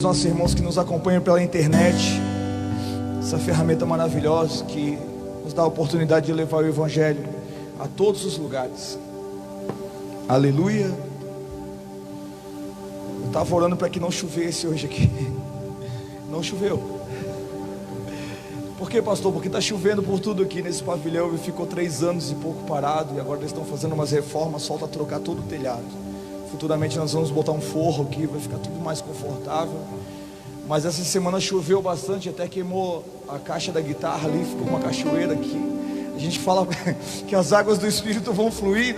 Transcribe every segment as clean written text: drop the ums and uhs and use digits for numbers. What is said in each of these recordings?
Nossos irmãos que nos acompanham pela internet, essa ferramenta maravilhosa que nos dá a oportunidade de levar o Evangelho a todos os lugares. Aleluia. Eu estava orando para que não chovesse hoje aqui. Não choveu. Por quê, pastor? Porque está chovendo por tudo aqui nesse pavilhão. E ficou 3 anos e pouco parado. E agora eles estão fazendo umas reformas. Falta trocar todo o telhado. Futuramente nós vamos botar um forro aqui, vai ficar tudo mais confortável. Mas essa semana choveu bastante, até queimou a caixa da guitarra ali, ficou uma cachoeira aqui. A gente fala que as águas do Espírito vão fluir,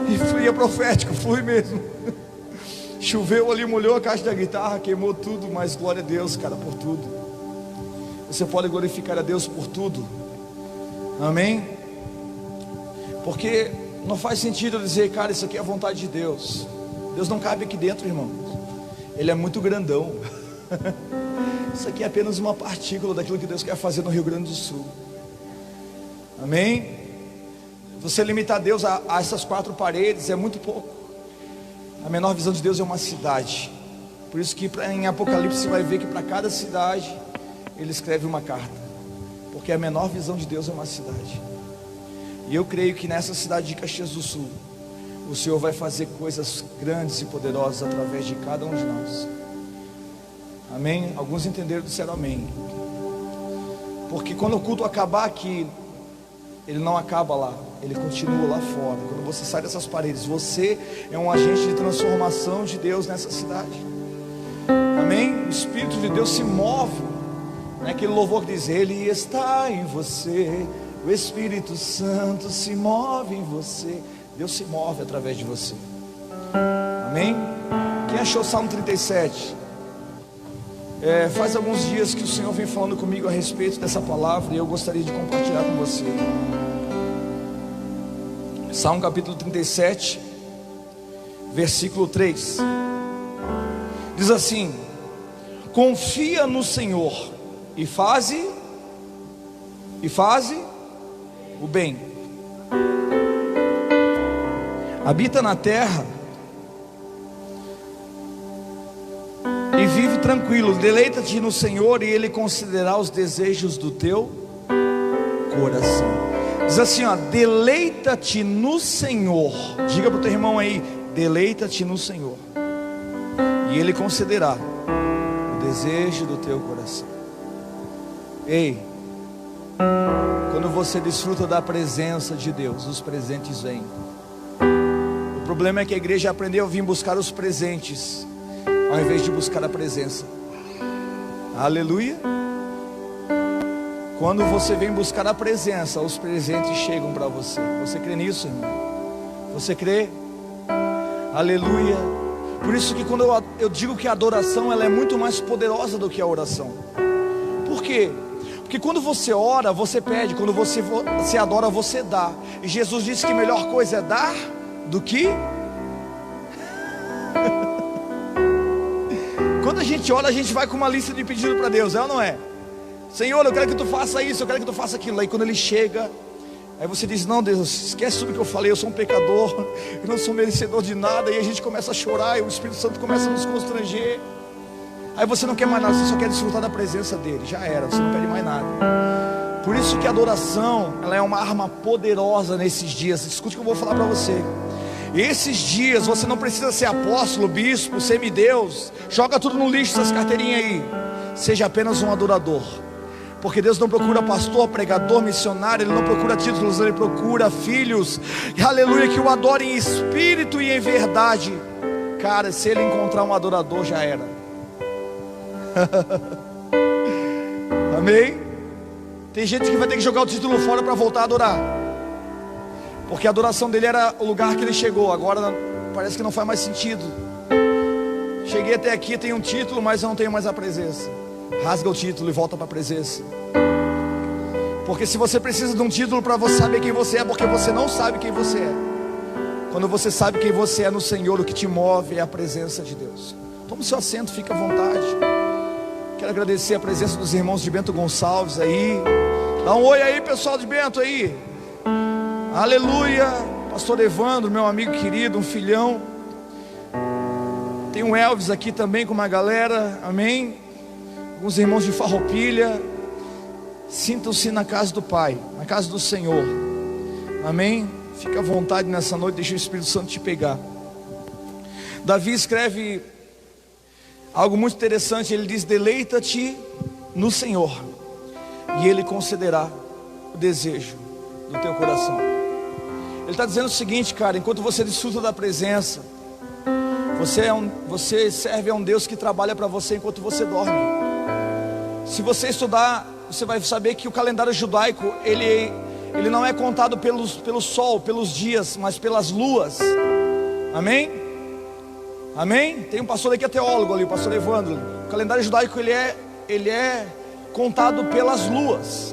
e fluir é profético, flui mesmo. Choveu ali, molhou a caixa da guitarra, queimou tudo, mas glória a Deus, cara, por tudo. Você pode glorificar a Deus por tudo. Amém? Porque não faz sentido eu dizer, cara, isso aqui é a vontade de Deus. Deus não cabe aqui dentro, irmão. Ele é muito grandão. Isso aqui é apenas uma partícula daquilo que Deus quer fazer no Rio Grande do Sul. Amém? Você limitar Deus a essas 4 paredes é muito pouco. A menor visão de Deus é uma cidade. Por isso que em Apocalipse você vai ver que para cada cidade Ele escreve uma carta. Porque a menor visão de Deus é uma cidade. E eu creio que nessa cidade de Caxias do Sul, o Senhor vai fazer coisas grandes e poderosas através de cada um de nós. Amém? Alguns entenderam e disseram amém. Porque quando o culto acabar aqui, ele não acaba lá, ele continua lá fora. Quando você sai dessas paredes, você é um agente de transformação de Deus nessa cidade. Amém? O Espírito de Deus se move. Não é aquele louvor que diz, Ele está em você. O Espírito Santo se move em você. Deus se move através de você. Amém? Quem achou o Salmo 37? Faz alguns dias que o Senhor vem falando comigo a respeito dessa palavra, e eu gostaria de compartilhar com você. Salmo capítulo 37, versículo 3. Diz assim: confia no Senhor e faze o bem. Habita na terra e vive tranquilo. Deleita-te no Senhor e Ele concederá os desejos do teu coração. Diz assim, ó, deleita-te no Senhor. Diga para o teu irmão aí, deleita-te no Senhor e Ele concederá o desejo do teu coração. Ei, quando você desfruta da presença de Deus, os presentes vêm. O problema é que a igreja aprendeu a vir buscar os presentes ao invés de buscar a presença. Aleluia. Quando você vem buscar a presença, os presentes chegam para você. Você crê nisso, irmão? Você crê? Aleluia. Por isso que quando eu digo que a adoração, ela é muito mais poderosa do que a oração. Por quê? Porque quando você ora, você pede. Quando você adora, você dá. E Jesus disse que a melhor coisa é dar do que... Quando a gente ora, a gente vai com uma lista de pedido para Deus, é ou não é? Senhor, eu quero que tu faça isso, eu quero que tu faça aquilo. Aí quando Ele chega, aí você diz, não Deus, esquece tudo que eu falei, eu sou um pecador, eu não sou merecedor de nada. E a gente começa a chorar, e o Espírito Santo começa a nos constranger. Aí você não quer mais nada, você só quer desfrutar da presença dEle. Já era, você não pede mais nada. Por isso que a adoração, ela é uma arma poderosa nesses dias. Escute o que eu vou falar para você. Esses dias você não precisa ser apóstolo, bispo, semideus. Joga tudo no lixo, essas carteirinhas aí. Seja apenas um adorador. Porque Deus não procura pastor, pregador, missionário. Ele não procura títulos, Ele procura filhos, aleluia, que o adorem em espírito e em verdade. Cara, se Ele encontrar um adorador, já era. Amém? Tem gente que vai ter que jogar o título fora para voltar a adorar. Porque a adoração dele era o lugar que ele chegou. Agora parece que não faz mais sentido. Cheguei até aqui, tenho um título, mas eu não tenho mais a presença. Rasga o título e volta para a presença. Porque se você precisa de um título para você saber quem você é, porque você não sabe quem você é. Quando você sabe quem você é no Senhor, o que te move é a presença de Deus. Tome seu assento, fique à vontade. Quero agradecer a presença dos irmãos de Bento Gonçalves aí. Dá um oi aí, pessoal de Bento aí. Aleluia. Pastor Evandro, meu amigo querido, um filhão. Tem o Elvis aqui também com uma galera, amém? Alguns irmãos de Farroupilha. Sintam-se na casa do Pai, na casa do Senhor, amém? Fica à vontade nessa noite, deixa o Espírito Santo te pegar. Davi escreve algo muito interessante, ele diz: deleita-te no Senhor, e Ele concederá o desejo do teu coração. Ele está dizendo o seguinte, cara: enquanto você desfruta da presença, você serve a um Deus que trabalha para você enquanto você dorme. Se você estudar, você vai saber que o calendário judaico, ele não é contado pelo sol, pelos dias, mas pelas luas. Amém? Amém? Tem um pastor aqui que é teólogo ali, o pastor Evandro. O calendário judaico ele é contado pelas luas.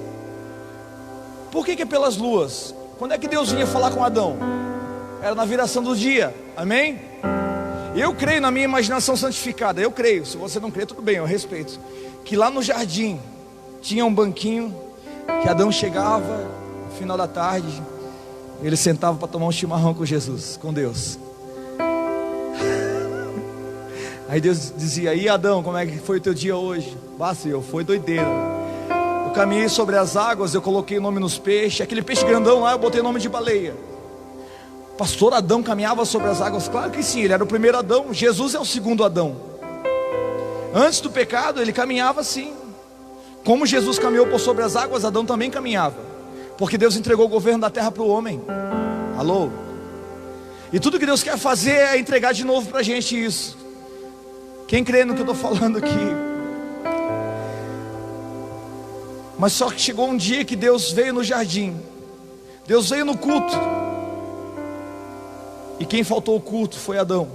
Por que é pelas luas? Quando é que Deus vinha falar com Adão? Era na viração do dia. Amém? Eu creio na minha imaginação santificada. Eu creio. Se você não crê, tudo bem, eu respeito. Que lá no jardim tinha um banquinho que Adão chegava no final da tarde, ele sentava para tomar um chimarrão com Jesus, com Deus. Aí Deus dizia: e Adão, como é que foi o teu dia hoje? Senhor, foi doideira. Eu caminhei sobre as águas, eu coloquei o nome nos peixes. Aquele peixe grandão lá, eu botei o nome de baleia. Pastor Adão caminhava sobre as águas? Claro que sim, ele era o primeiro Adão. Jesus é o segundo Adão. Antes do pecado, ele caminhava assim. Como Jesus caminhou por sobre as águas, Adão também caminhava. Porque Deus entregou o governo da terra para o homem. Alô? E tudo que Deus quer fazer é entregar de novo para a gente isso. Quem crê no que eu estou falando aqui? Mas só que chegou um dia que Deus veio no jardim. Deus veio no culto. E quem faltou o culto foi Adão.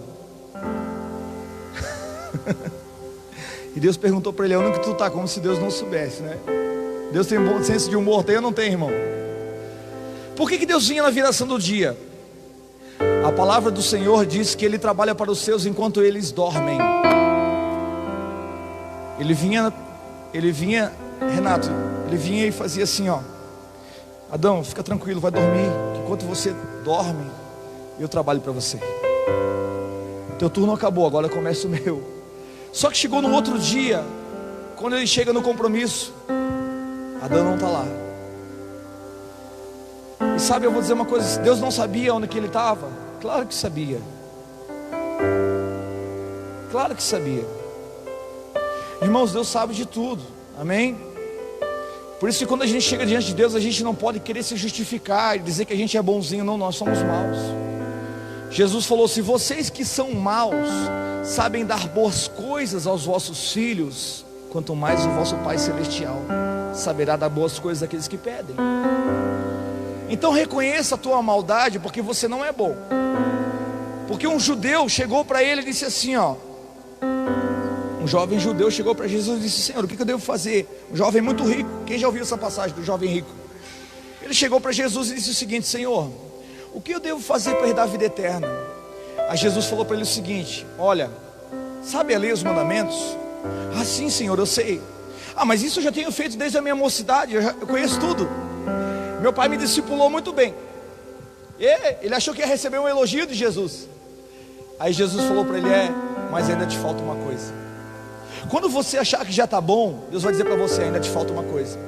E Deus perguntou para ele: onde que tu está? Como se Deus não soubesse, né? Deus tem um bom senso de humor, tem ou não tem, irmão? Por que Deus vinha na viração do dia? A palavra do Senhor diz que Ele trabalha para os seus enquanto eles dormem. Ele vinha, Renato, ele vinha e fazia assim, ó: Adão, fica tranquilo, vai dormir, que enquanto você dorme, eu trabalho para você. Teu turno acabou, agora começa o meu. Só que chegou no outro dia, quando ele chega no compromisso, Adão não está lá. E sabe, eu vou dizer uma coisa: Deus não sabia onde que ele estava? Claro que sabia. Claro que sabia. Irmãos, Deus sabe de tudo, amém? Por isso que quando a gente chega diante de Deus, a gente não pode querer se justificar e dizer que a gente é bonzinho. Não, nós somos maus. Jesus falou: se vocês que são maus sabem dar boas coisas aos vossos filhos, quanto mais o vosso Pai Celestial saberá dar boas coisas àqueles que pedem. Então reconheça a tua maldade, porque você não é bom. Porque um judeu chegou para ele e disse assim, ó: um jovem judeu chegou para Jesus e disse: Senhor, o que eu devo fazer? Um jovem muito rico. Quem já ouviu essa passagem do jovem rico? Ele chegou para Jesus e disse o seguinte: Senhor, o que eu devo fazer para herdar a vida eterna? Aí Jesus falou para ele o seguinte: olha, sabe a lei e os mandamentos? Ah, sim, Senhor, eu sei. Ah, mas isso eu já tenho feito desde a minha mocidade, eu conheço tudo. Meu pai me discipulou muito bem. E ele achou que ia receber um elogio de Jesus. Aí Jesus falou para ele: mas ainda te falta uma coisa. Quando você achar que já está bom, Deus vai dizer para você: ainda te falta uma coisa.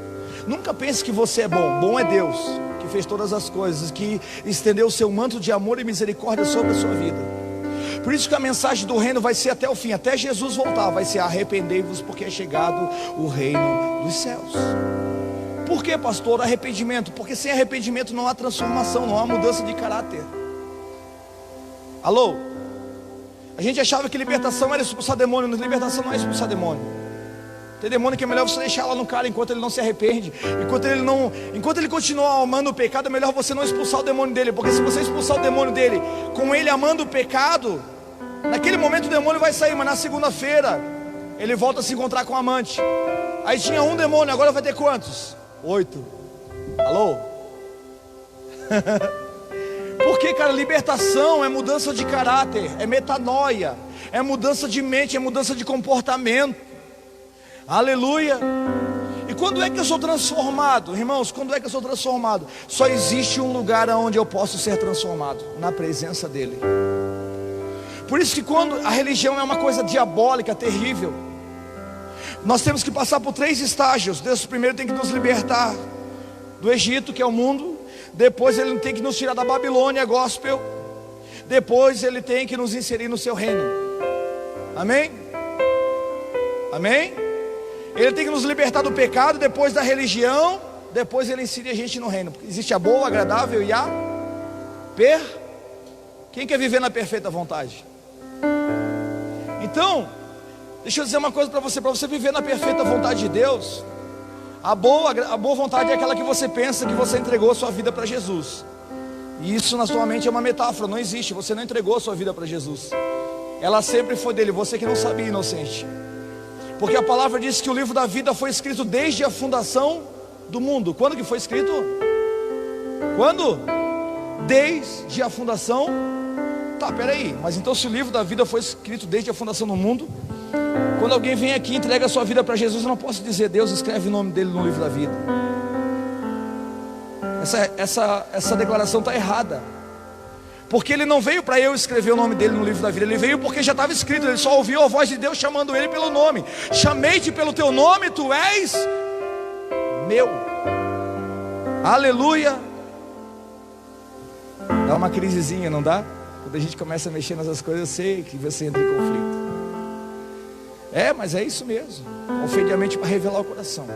Nunca pense que você é bom. Bom é Deus, que fez todas as coisas, que estendeu o seu manto de amor e misericórdia sobre a sua vida. Por isso que a mensagem do reino vai ser até o fim, até Jesus voltar, vai ser: arrependei-vos, porque é chegado o reino dos céus. Por que, pastor, arrependimento? Porque sem arrependimento não há transformação, não há mudança de caráter. Alô? A gente achava que libertação era expulsar demônio. Libertação não é expulsar demônio. Tem demônio que é melhor você deixar lá no cara enquanto ele não se arrepende. Enquanto ele continua amando o pecado, é melhor você não expulsar o demônio dele. Porque se você expulsar o demônio dele com ele amando o pecado, naquele momento o demônio vai sair, mas na segunda-feira ele volta a se encontrar com o amante. Aí tinha um demônio, agora vai ter quantos? 8. Alô? Porque, cara, libertação é mudança de caráter, é metanoia, é mudança de mente, é mudança de comportamento. Aleluia. E quando é que eu sou transformado? Irmãos, quando é que eu sou transformado? Só existe um lugar onde eu posso ser transformado: na presença dele. Por isso que quando a religião é uma coisa diabólica, terrível, nós temos que passar por 3 estágios. Deus primeiro tem que nos libertar do Egito, que é o mundo. Depois Ele tem que nos tirar da Babilônia, gospel. Depois Ele tem que nos inserir no seu reino. Amém? Amém? Ele tem que nos libertar do pecado, depois da religião. Depois Ele insere a gente no reino. Existe a boa, agradável e a Quem quer viver na perfeita vontade? Então, deixa eu dizer uma coisa para você viver na perfeita vontade de Deus, a boa vontade é aquela que você pensa que você entregou a sua vida para Jesus. E isso na sua mente é uma metáfora, não existe. Você não entregou a sua vida para Jesus, ela sempre foi dele, você que não sabia, inocente. Porque a palavra diz que o livro da vida foi escrito desde a fundação do mundo. Quando que foi escrito? Quando? Desde a fundação. Tá, peraí, mas então se o livro da vida foi escrito desde a fundação do mundo, quando alguém vem aqui e entrega a sua vida para Jesus, eu não posso dizer: Deus escreve o nome dele no livro da vida. Essa declaração está errada. Porque ele não veio para eu escrever o nome dele no livro da vida. Ele veio porque já estava escrito. Ele só ouviu a voz de Deus chamando ele pelo nome. Chamei-te pelo teu nome, tu és meu. Aleluia. Dá uma crisezinha, não dá? Quando a gente começa a mexer nessas coisas, eu sei que você entra em conflito. Mas é isso mesmo. Ofendiamente para revelar o coração.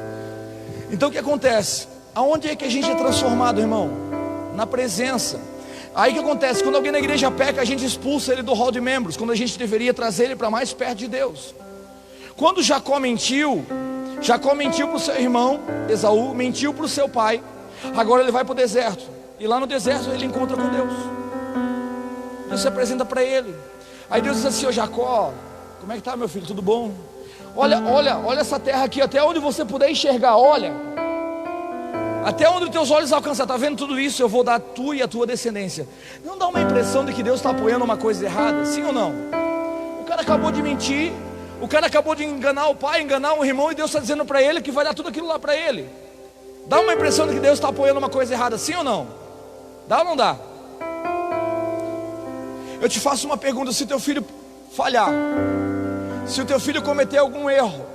Então o que acontece? Aonde é que a gente é transformado, irmão? Na presença. Aí o que acontece? Quando alguém na igreja peca, a gente expulsa ele do hall de membros, quando a gente deveria trazer ele para mais perto de Deus. Quando Jacó mentiu para o seu irmão Esaú, mentiu para o seu pai. Agora ele vai para o deserto, e lá no deserto ele encontra com Deus. Deus se apresenta para ele. Aí Deus diz assim: ô Jacó, como é que está, meu filho? Tudo bom? Olha essa terra aqui, até onde você puder enxergar, olha, até onde os teus olhos alcançar, está vendo tudo isso? Eu vou dar a tu e a tua descendência. Não dá uma impressão de que Deus está apoiando uma coisa errada? Sim ou não? O cara acabou de mentir, o cara acabou de enganar o pai, enganar o irmão, e Deus está dizendo para ele que vai dar tudo aquilo lá para ele. Dá uma impressão de que Deus está apoiando uma coisa errada? Sim ou não? Dá ou não dá? Eu te faço uma pergunta: se teu filho falhar, se o teu filho cometer algum erro,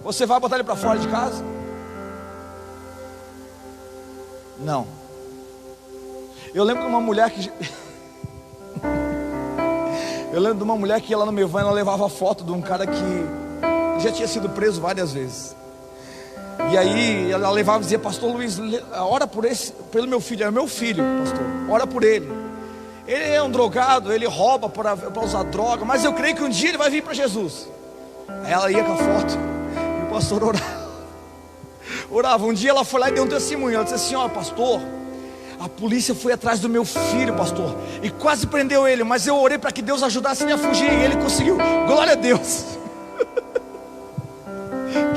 você vai botar ele para fora de casa? Não. Eu lembro de uma mulher que ia lá no meu van, ela levava foto de um cara que já tinha sido preso várias vezes. E aí ela levava e dizia: pastor Luiz, ora pelo meu filho. É meu filho, pastor, ora por ele. Ele é um drogado, ele rouba para usar droga, mas eu creio que um dia ele vai vir para Jesus. Aí ela ia com a foto e o pastor orava. Um dia ela foi lá e deu um testemunho. Ela disse assim: ó, pastor, a polícia foi atrás do meu filho, pastor, e quase prendeu ele, mas eu orei para que Deus ajudasse ele a fugir, e ele conseguiu. Glória a Deus.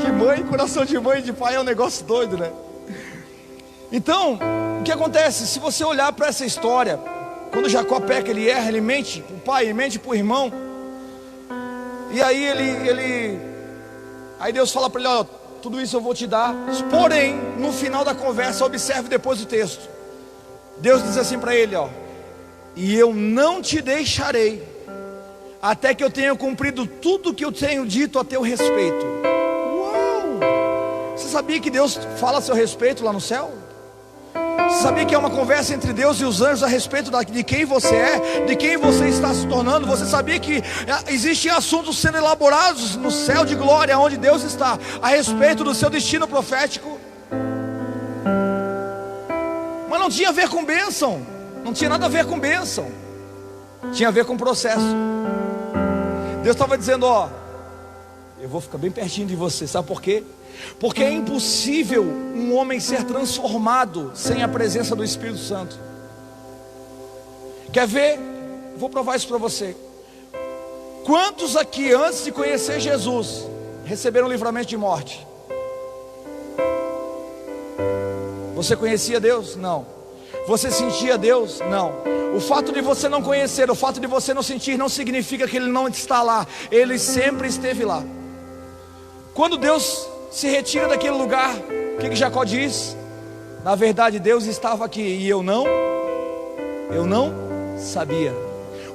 Que mãe, coração de mãe e de pai é um negócio doido, né? Então, o que acontece? Se você olhar para essa história, quando Jacó peca, ele erra, ele mente para o pai, ele mente para o irmão. E aí aí Deus fala para ele: ó, tudo isso eu vou te dar. Porém, no final da conversa, observe depois o texto. Deus diz assim para ele, ó: e eu não te deixarei até que eu tenha cumprido tudo que eu tenho dito a teu respeito. Uau! Você sabia que Deus fala a seu respeito lá no céu? Você sabia que é uma conversa entre Deus e os anjos a respeito de quem você é, de quem você está se tornando? Você sabia que existem assuntos sendo elaborados no céu de glória, onde Deus está, a respeito do seu destino profético? Mas não tinha a ver com bênção, não tinha nada a ver com bênção, tinha a ver com processo. Deus estava dizendo: ó, eu vou ficar bem pertinho de você. Sabe por quê? Porque é impossível um homem ser transformado sem a presença do Espírito Santo. Quer ver? Vou provar isso para você. Quantos aqui, antes de conhecer Jesus, receberam livramento de morte? Você conhecia Deus? Não. Você sentia Deus? Não. O fato de você não conhecer, o fato de você não sentir, não significa que Ele não está lá. Ele sempre esteve lá. Quando Deus se retira daquele lugar, o que Jacó diz? Na verdade, Deus estava aqui e eu não sabia.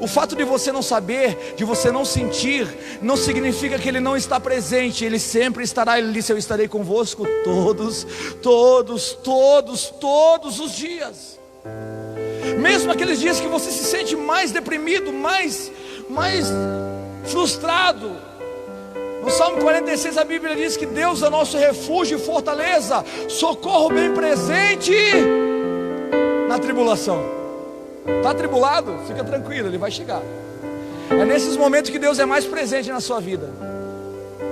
O fato de você não saber, de você não sentir, não significa que Ele não está presente. Ele sempre estará. Ele disse: eu estarei convosco todos os dias. Mesmo aqueles dias que você se sente mais deprimido, mais frustrado. No Salmo 46 a Bíblia diz que Deus é nosso refúgio e fortaleza, socorro bem presente na tribulação. Está atribulado? Fica tranquilo, Ele vai chegar. É nesses momentos que Deus é mais presente na sua vida.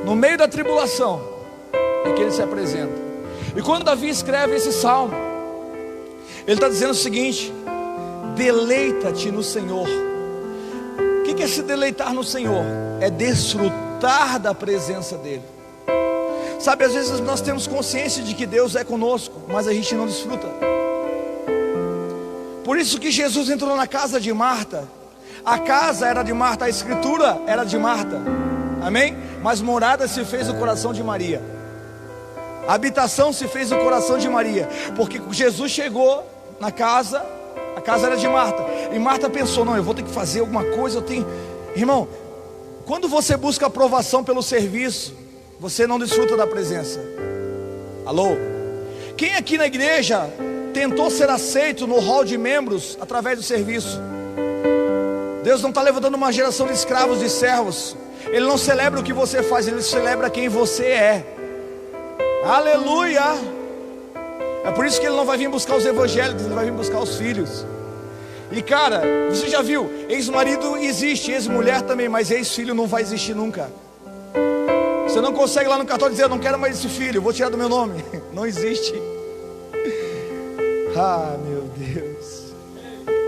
No meio da tribulação é que Ele se apresenta. E quando Davi escreve esse salmo, ele está dizendo o seguinte: deleita-te no Senhor. O que é se deleitar no Senhor? É desfrutar da presença dEle. Sabe, às vezes nós temos consciência de que Deus é conosco, mas a gente não desfruta. Por isso que Jesus entrou na casa de Marta. A casa era de Marta, a escritura era de Marta, amém? Mas morada se fez no coração de Maria. A habitação se fez no coração de Maria. Porque Jesus chegou na casa, a casa era de Marta. E Marta pensou: não, eu vou ter que fazer alguma coisa, eu tenho... Irmão, quando você busca aprovação pelo serviço, você não desfruta da presença. Alô? Quem aqui na igreja tentou ser aceito no hall de membros através do serviço? Deus não está levantando uma geração de escravos, de servos. Ele não celebra o que você faz, Ele celebra quem você é. Aleluia! É por isso que Ele não vai vir buscar os evangélicos, Ele vai vir buscar os filhos. E cara, você já viu, ex-marido existe, ex-mulher também, mas ex-filho não vai existir nunca. Você não consegue lá no cartório dizer: eu não quero mais esse filho, vou tirar do meu nome. Não existe. Ah, meu Deus.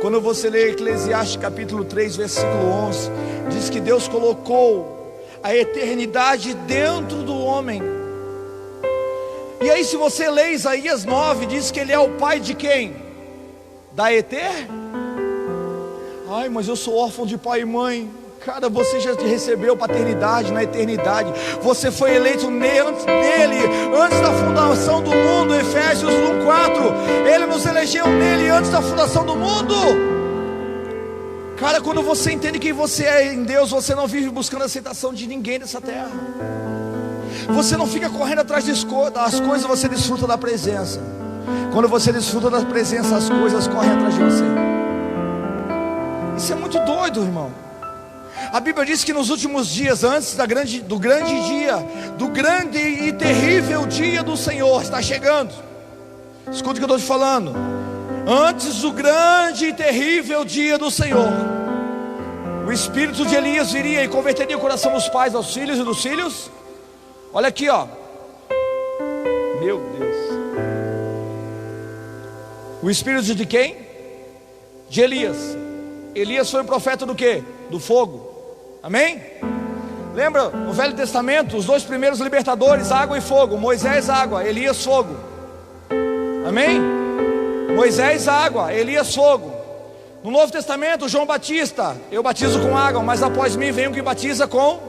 Quando você lê Eclesiastes capítulo 3, versículo 11, diz que Deus colocou a eternidade dentro do homem. E aí se você lê Isaías 9, diz que Ele é o pai de quem? Da Eter? Ai, mas eu sou órfão de pai e mãe. Cara, você já recebeu paternidade na eternidade. Você foi eleito nele antes da fundação do mundo. Efésios 1:4. Ele nos elegeu nele antes da fundação do mundo. Cara, quando você entende quem você é em Deus, você não vive buscando a aceitação de ninguém dessa terra. Você não fica correndo atrás das coisas, você desfruta da presença. Quando você desfruta da presença, as coisas correm atrás de você. Isso é muito doido, irmão. A Bíblia diz que nos últimos dias, antes do grande e terrível dia do Senhor, está chegando. Escuta o que eu estou te falando. Antes do grande e terrível dia do Senhor, o espírito de Elias viria e converteria o coração dos pais aos filhos e dos filhos. Olha aqui, ó. Meu Deus. O espírito de quem? De Elias. Elias foi o profeta do quê? Do fogo. Amém? Lembra no Velho Testamento, os dois primeiros libertadores, água e fogo. Moisés, água, Elias, fogo. Amém? Moisés, água, Elias, fogo. No Novo Testamento, João Batista: eu batizo com água, mas após mim vem um que batiza com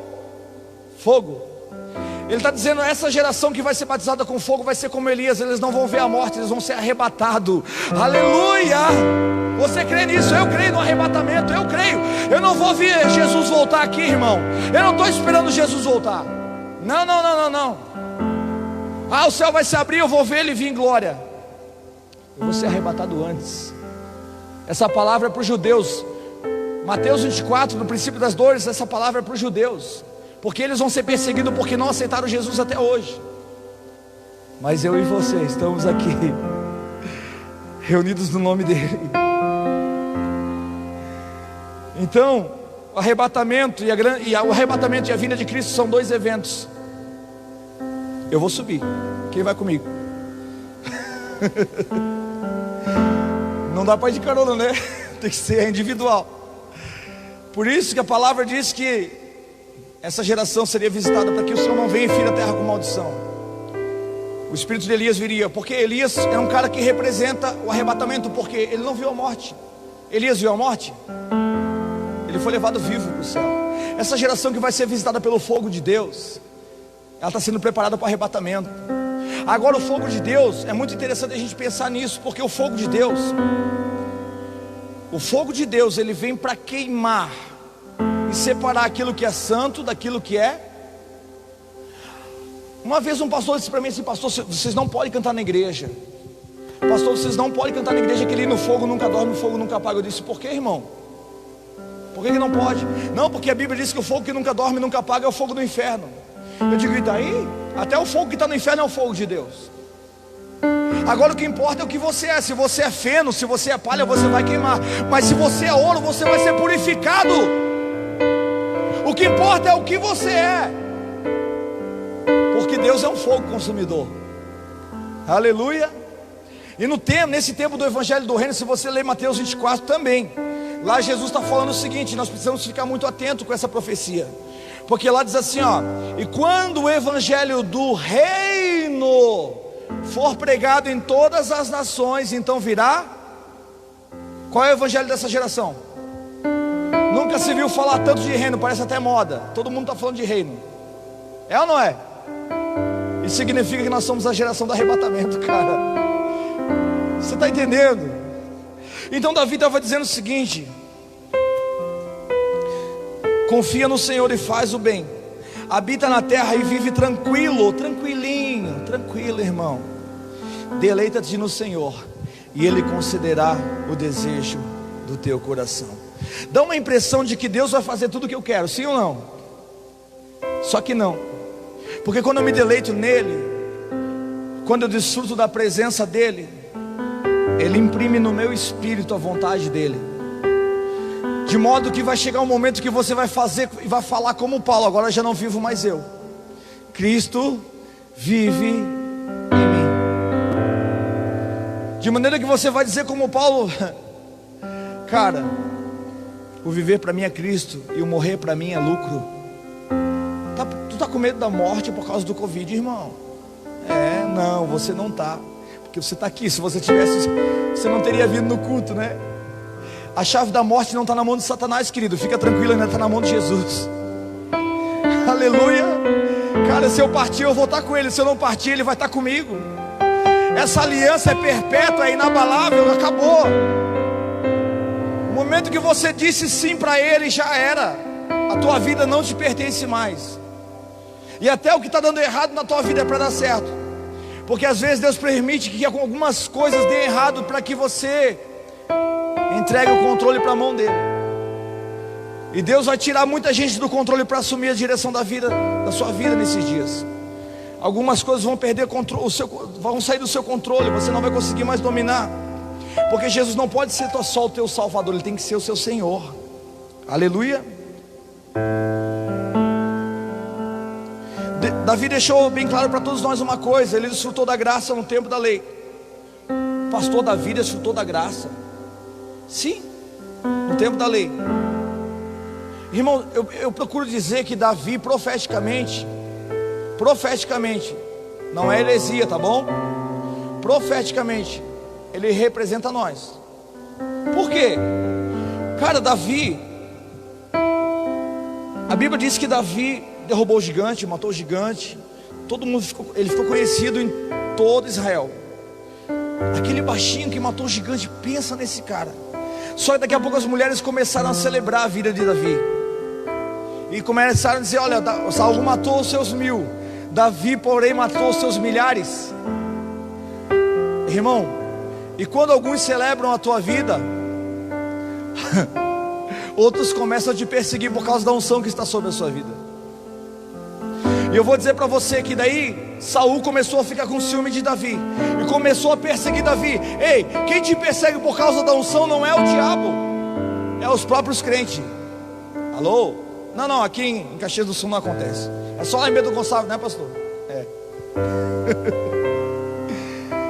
fogo. Ele está dizendo: essa geração que vai ser batizada com fogo vai ser como Elias. Eles não vão ver a morte, eles vão ser arrebatados. Aleluia! Você crê nisso? Eu creio no arrebatamento, eu creio. Eu não vou ver Jesus voltar aqui, irmão. Eu não estou esperando Jesus voltar. Não. Ah, o céu vai se abrir, eu vou ver Ele vir em glória. Eu vou ser arrebatado antes. Essa palavra é para os judeus. Mateus 24, no princípio das dores, essa palavra é para os judeus, porque eles vão ser perseguidos porque não aceitaram Jesus até hoje. Mas eu e você estamos aqui reunidos no nome dEle. Então, o arrebatamento e a vinda de Cristo são dois eventos. Eu vou subir. Quem vai comigo? Não dá para ir de carona, né? Tem que ser individual. Por isso que a palavra diz que essa geração seria visitada para que o Senhor não venha e fira a terra com maldição. O espírito de Elias viria, porque Elias é um cara que representa o arrebatamento, porque ele não viu a morte. Elias viu a morte? Ele foi levado vivo para o céu. Essa geração que vai ser visitada pelo fogo de Deus, ela está sendo preparada para o arrebatamento. Agora, o fogo de Deus, é muito interessante a gente pensar nisso, porque o fogo de Deus, O fogo de Deus, ele vem para queimar e separar aquilo que é santo daquilo que é. Uma vez um pastor disse para mim assim: pastor, vocês não podem cantar na igreja. Pastor, vocês não podem cantar na igreja que ali no fogo nunca dorme, no fogo nunca apaga. Eu disse: por que, irmão? Por que não pode? Não, porque a Bíblia diz que o fogo que nunca dorme, nunca apaga é o fogo do inferno. Eu digo: e daí? Até o fogo que está no inferno é o fogo de Deus. Agora o que importa é o que você é. Se você é feno, se você é palha, você vai queimar. Mas se você é ouro, você vai ser purificado. O que importa é o que você é, porque Deus é um fogo consumidor. Aleluia. E nesse tempo do Evangelho do Reino, se você ler Mateus 24 também, lá Jesus está falando o seguinte: nós precisamos ficar muito atentos com essa profecia, porque lá diz assim, ó: e quando o Evangelho do Reino for pregado em todas as nações, então virá. Qual é o evangelho dessa geração? Nunca se viu falar tanto de reino, parece até moda. Todo mundo está falando de reino. É ou não é? Isso significa que nós somos a geração do arrebatamento, cara. Você está entendendo? Então Davi estava dizendo o seguinte: confia no Senhor e faz o bem, habita na terra e vive tranquilo, tranquilinho, tranquilo, irmão. Deleita-te no Senhor e Ele concederá o desejo do teu coração. Dá uma impressão de que Deus vai fazer tudo o que eu quero, sim ou não? Só que não, porque quando eu me deleito nele, quando eu desfruto da presença dele, Ele imprime no meu espírito a vontade dele, de modo que vai chegar um momento que você vai fazer e vai falar como Paulo: agora já não vivo mais eu, Cristo vive em mim. De maneira que você vai dizer como Paulo: cara, o viver para mim é Cristo e o morrer para mim é lucro. Tu está com medo da morte por causa do Covid, irmão? Não, você não está, porque você está aqui. Se você tivesse, você não teria vindo no culto, né? A chave da morte não está na mão de Satanás, querido. Fica tranquilo, ainda está na mão de Jesus. Aleluia. Cara, se eu partir, eu vou estar com Ele. Se eu não partir, Ele vai estar comigo. Essa aliança é perpétua, é inabalável. Acabou. O momento que você disse sim para Ele, já era. A tua vida não te pertence mais. E até o que está dando errado na tua vida é para dar certo. Porque às vezes Deus permite que algumas coisas dêem errado, para que você entregue o controle para a mão dele. E Deus vai tirar muita gente do controle para assumir a direção da vida, da sua vida nesses dias. Algumas coisas vão perder controle, vão sair do seu controle. Você não vai conseguir mais dominar, porque Jesus não pode ser só o teu Salvador, Ele tem que ser o seu Senhor. Aleluia. Davi deixou bem claro para todos nós uma coisa: ele desfrutou da graça no tempo da lei. Pastor Davi desfrutou da graça, sim, no tempo da lei. Irmão, eu procuro dizer que Davi profeticamente, não é heresia, tá bom? Profeticamente, ele representa nós. Por quê? Cara, Davi, a Bíblia diz que Davi derrubou o gigante, matou o gigante. Todo mundo ele ficou conhecido em todo Israel. Aquele baixinho que matou o gigante, pensa nesse cara. Só que daqui a pouco as mulheres começaram a celebrar a vida de Davi, e começaram a dizer: olha, Saul matou os seus 1000, Davi porém matou os seus milhares. Irmão, e quando alguns celebram a tua vida, outros começam a te perseguir por causa da unção que está sobre a sua vida. E eu vou dizer para você que daí Saul começou a ficar com ciúme de Davi e começou a perseguir Davi. Ei, quem te persegue por causa da unção não é o diabo, é os próprios crentes. Alô? Não, aqui em Caxias do Sul não acontece. É só lá em Bento Gonçalves, né, pastor? É.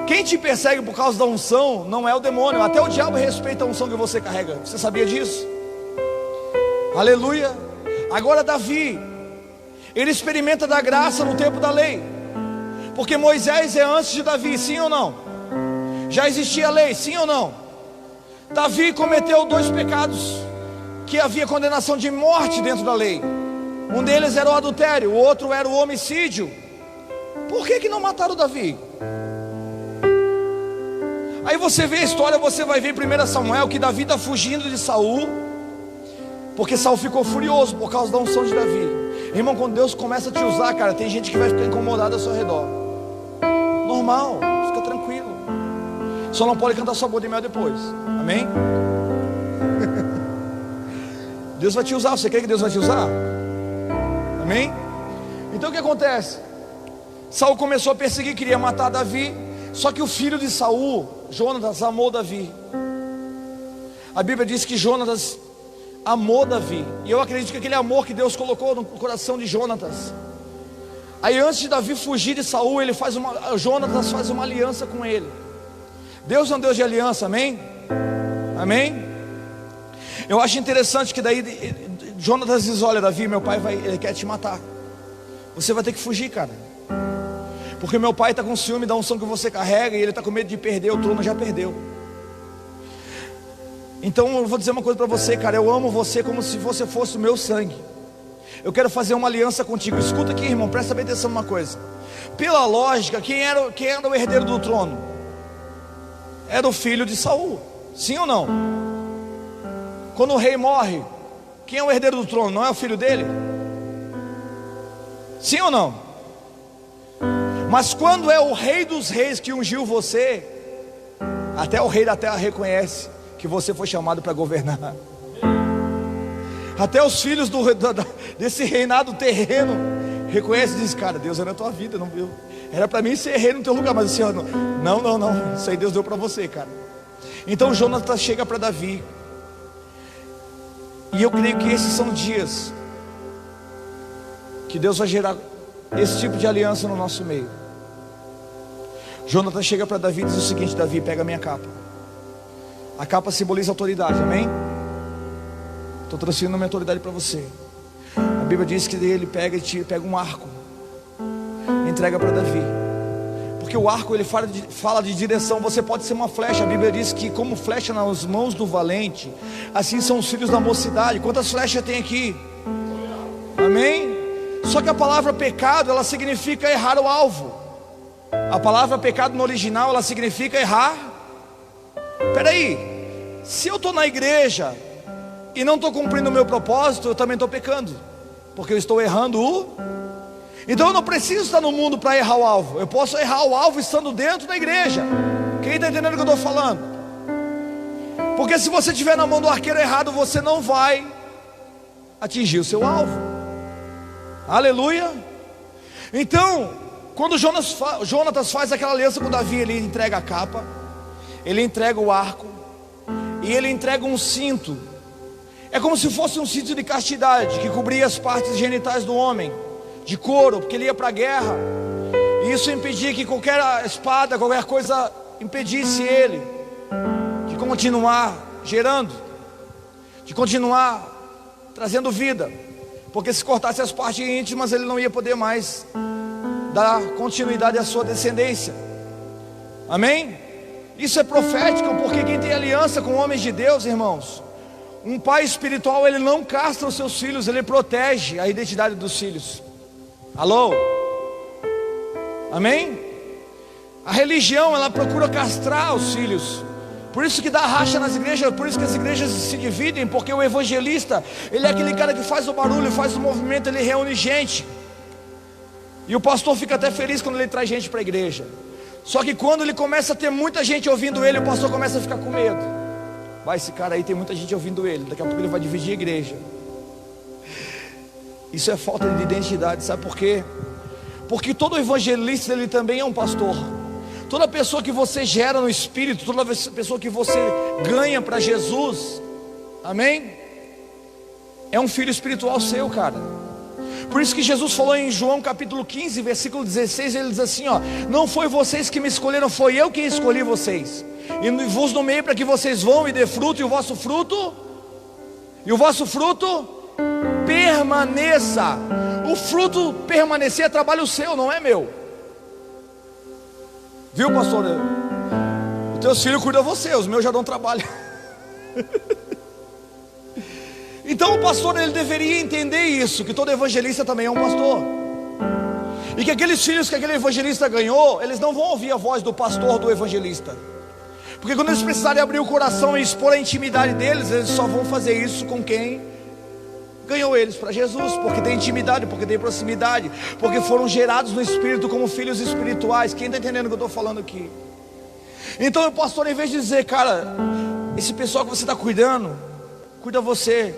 Quem te persegue por causa da unção não é o demônio. Até o diabo respeita a unção que você carrega. Você sabia disso? Aleluia. Agora Davi, ele experimenta da graça no tempo da lei, porque Moisés é antes de Davi, sim ou não? Já existia a lei, sim ou não? Davi cometeu 2 pecados que havia condenação de morte dentro da lei. Um deles era o adultério, o outro era o homicídio. Por que não mataram Davi? Aí você vê a história, você vai ver em 1 Samuel que Davi está fugindo de Saul, porque Saul ficou furioso por causa da unção de Davi. Irmão, quando Deus começa a te usar, cara, tem gente que vai ficar incomodada ao seu redor. Normal, fica tranquilo. Só não pode cantar sua boa de mel depois. Amém? Deus vai te usar. Você quer que Deus vai te usar? Amém? Então o que acontece? Saul começou a perseguir, queria matar Davi. Só que o filho de Saul, Jonatas, amou Davi. A Bíblia diz que Jonatas amou Davi. E eu acredito que aquele amor que Deus colocou no coração de Jonatas. Aí antes de Davi fugir de Saul, Jonatas faz uma aliança com ele. Deus é um Deus de aliança, amém? Amém? Eu acho interessante que daí Jonatas diz: olha Davi, meu pai ele quer te matar. Você vai ter que fugir, cara. Porque meu pai está com ciúme da unção que você carrega, e ele está com medo de perder, o trono já perdeu. Então eu vou dizer uma coisa para você, cara. Eu amo você como se você fosse o meu sangue. Eu quero fazer uma aliança contigo. Escuta aqui, irmão, presta bem atenção numa coisa. Pela lógica, quem era o herdeiro do trono? Era o filho de Saul. Sim ou não? Quando o rei morre, quem é o herdeiro do trono? Não é o filho dele? Sim ou não? Mas quando é o rei dos reis que ungiu você, até o rei da terra reconhece que você foi chamado para governar. Até os filhos desse reinado terreno reconhecem e dizem: cara, Deus era na tua vida, não viu? Era para mim ser rei no teu lugar, mas assim, não, isso aí Deus deu para você, cara. Então Jonatas chega para Davi, e eu creio que esses são dias que Deus vai gerar esse tipo de aliança no nosso meio. Jonatas chega para Davi e diz o seguinte: Davi, pega a minha capa. A capa simboliza autoridade, amém? Estou transferindo a minha autoridade para você. A Bíblia diz que ele pega um arco, entrega para Davi. Porque o arco ele fala de direção. Você pode ser uma flecha. A Bíblia diz que como flecha nas mãos do valente, assim são os filhos da mocidade. Quantas flechas tem aqui? Amém? Só que a palavra pecado, ela significa errar o alvo. A palavra pecado no original, ela significa errar. Peraí, se eu estou na igreja e não estou cumprindo o meu propósito, eu também estou pecando, porque eu estou errando Então eu não preciso estar no mundo para errar o alvo. Eu posso errar o alvo estando dentro da igreja. Quem está entendendo o que eu estou falando? Porque se você estiver na mão do arqueiro errado, você não vai atingir o seu alvo. Aleluia. Então, quando Jonatas faz aquela aliança com Davi, ele entrega a capa, ele entrega o arco, e ele entrega um cinto. É como se fosse um cinto de castidade, que cobria as partes genitais do homem, de couro, porque ele ia para a guerra. E isso impedia que qualquer espada, qualquer coisa impedisse ele de continuar gerando, de continuar trazendo vida. Porque se cortasse as partes íntimas, ele não ia poder mais dar continuidade à sua descendência. Amém? Isso é profético, porque quem tem aliança com homens de Deus, irmãos, um pai espiritual, ele não castra os seus filhos, ele protege a identidade dos filhos. Alô? Amém? A religião, ela procura castrar os filhos. Por isso que dá racha nas igrejas, por isso que as igrejas se dividem, porque o evangelista, ele é aquele cara que faz o barulho, faz o movimento, ele reúne gente. E o pastor fica até feliz quando ele traz gente para a igreja. Só que quando ele começa a ter muita gente ouvindo ele, o pastor começa a ficar com medo. Vai, esse cara aí tem muita gente ouvindo ele, daqui a pouco ele vai dividir a igreja. Isso é falta de identidade, sabe por quê? Porque todo evangelista, ele também é um pastor. Toda pessoa que você gera no Espírito, toda pessoa que você ganha para Jesus, amém? É um filho espiritual seu, cara. Por isso que Jesus falou em João capítulo 15, versículo 16, ele diz assim, ó: não foi vocês que me escolheram, foi eu que escolhi vocês, e vos nomeei para que vocês vão e dê fruto, e o vosso fruto permaneça. O fruto permanecer é trabalho seu, não é meu. Viu, pastor? Os teus filhos cuidam de você, os meus já dão trabalho. Então o pastor, ele deveria entender isso, que todo evangelista também é um pastor. E que aqueles filhos que aquele evangelista ganhou, eles não vão ouvir a voz do pastor do evangelista. Porque quando eles precisarem abrir o coração e expor a intimidade deles, eles só vão fazer isso com quem ganhou eles para Jesus, porque tem intimidade, porque tem proximidade, porque foram gerados no Espírito como filhos espirituais. Quem está entendendo o que eu estou falando aqui? Então o pastor, em vez de dizer, cara, esse pessoal que você está cuidando, cuida você.